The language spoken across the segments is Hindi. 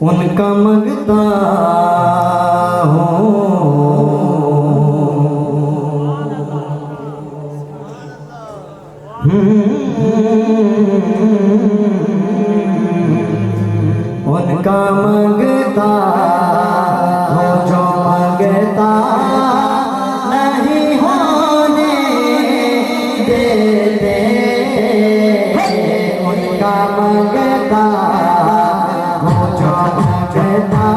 उनका मंगता हूँ। उनका मंगता हूँ जो मंगता नहीं होने देते। उनका मंगता हूँ जो मंगता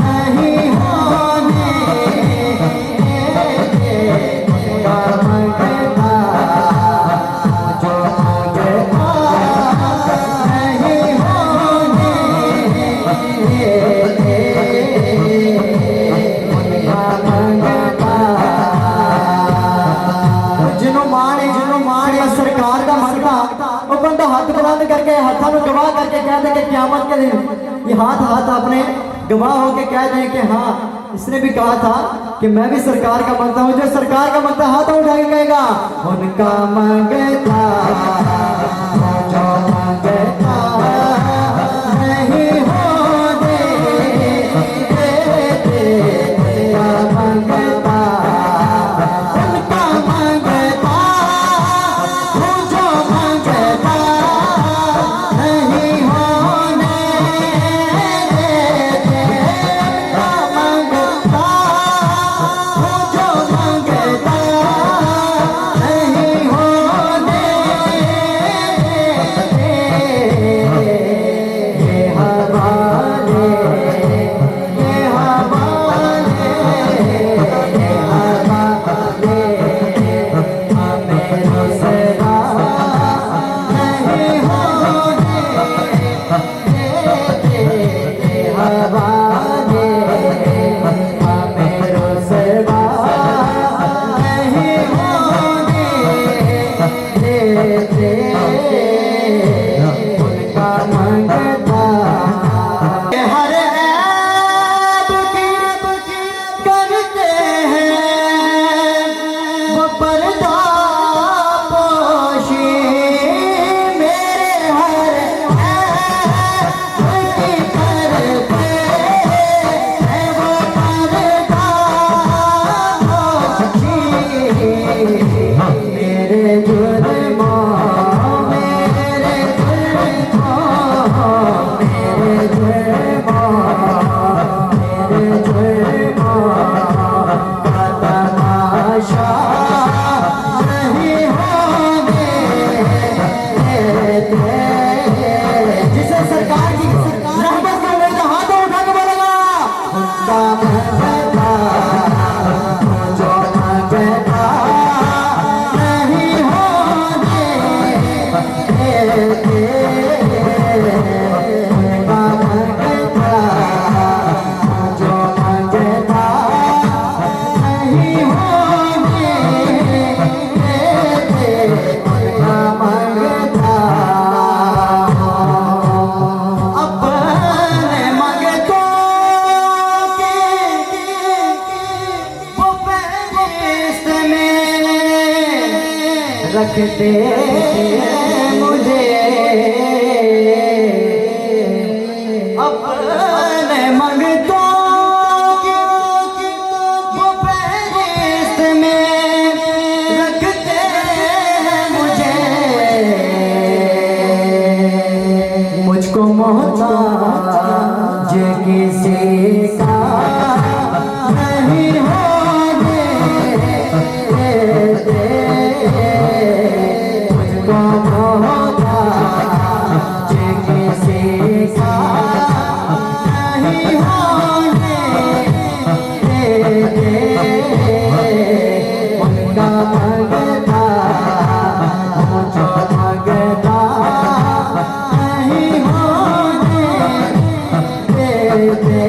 नहीं होने देते। उनका मंगता जो मंगता नहीं होने देते। उनका मंगता जिन्हों माने सरकार का मंगता वो बंदा हाथ बुलंद करके हाथों में गवाह करके कह दे कि क़यामत के दिन ये हाथ अपने गवाह होके कह दें कि हाँ इसने भी कहा था कि मैं भी सरकार का मंगता हूँ। जो सरकार का मंगता हाथ उठा के कहेगा उनका मंगता जो मंगता नहीं होने देते। उनका मंगता उनका मंगता हूँ जो मंगता नहीं होने देते। उनका मंगता हूँ जो मंगता नहीं होने देते। ये हवाले हमें रुसवा नहीं होने देते। ये हवाले हमें रुसवा नहीं होने देते। उनका मंगता हर ऐब की करते हैं वो पर्दा पोशी। मेरे हर ऐब की करते हैं वो पर्दा पोशी। मेरे जुर्मों मेरे जुर्मों का तमाशा नहीं होने देते। जिसे सरकार की रहमत कर रही तो हाथों उठा के बोलेगा उनका मंगता जो मंगता नहीं होने देते। उनका मंगता जो मंगता नहीं होने देते। उनका मंगता अपने मंगतों की वो फहरिस्त में रखते मुझे। अपने मंगतों की वो फहरिस्त में रखते मुझे। मुझको मोहताज किसी का नहीं होने देते। मुझको मोहताज किसी का नहीं होने देते। उनका मंगता हूँ जो मंगता नहीं होने देते।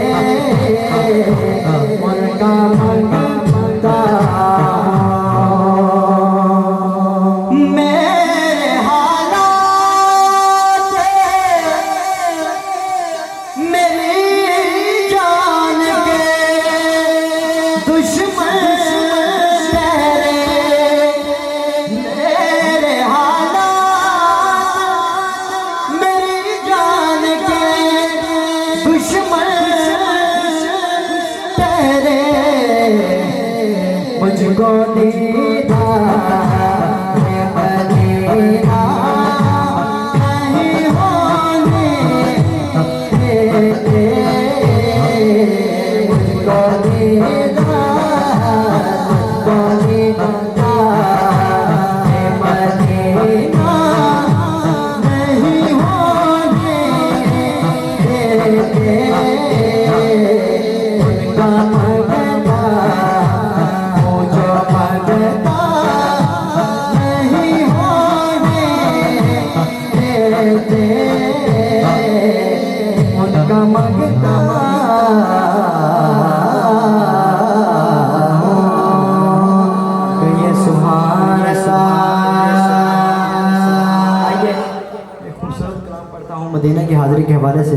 मुझको दीदार मदीना नहीं होने देते, मुझको दीदार मदीना नहीं होने देते, उनका मगता मुझो मगता नहीं होने देते, उनका मगता ये सुभान अल्लाह। आइए एक खूबसूरत कलाम पढ़ता हूँ मदीना की हाजिरी के हवाले से।